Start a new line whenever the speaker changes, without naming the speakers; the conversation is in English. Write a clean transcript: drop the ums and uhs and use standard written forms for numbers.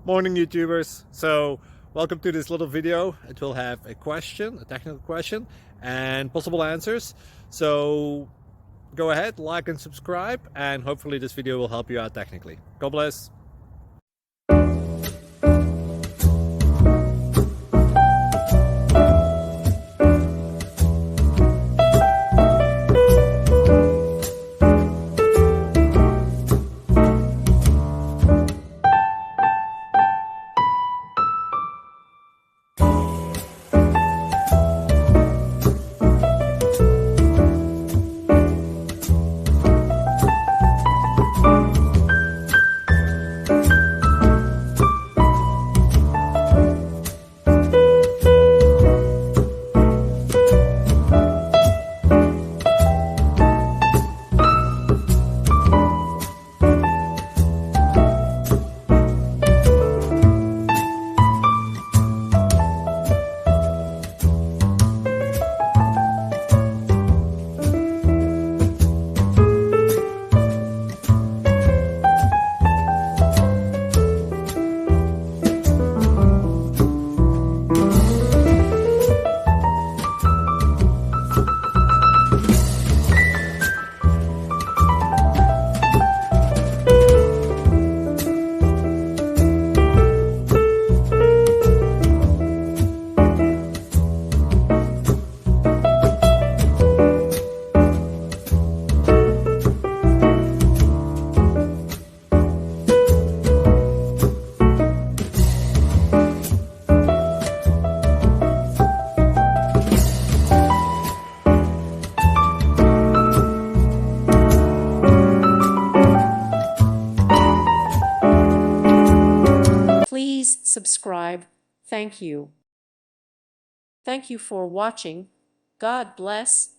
Morning YouTubers. So welcome to this little video. It will have a question, a technical question, and possible answers. So go ahead, like and subscribe, and hopefully this video will help you out technically. God bless.
Please subscribe. Thank you. Thank you for watching. God bless.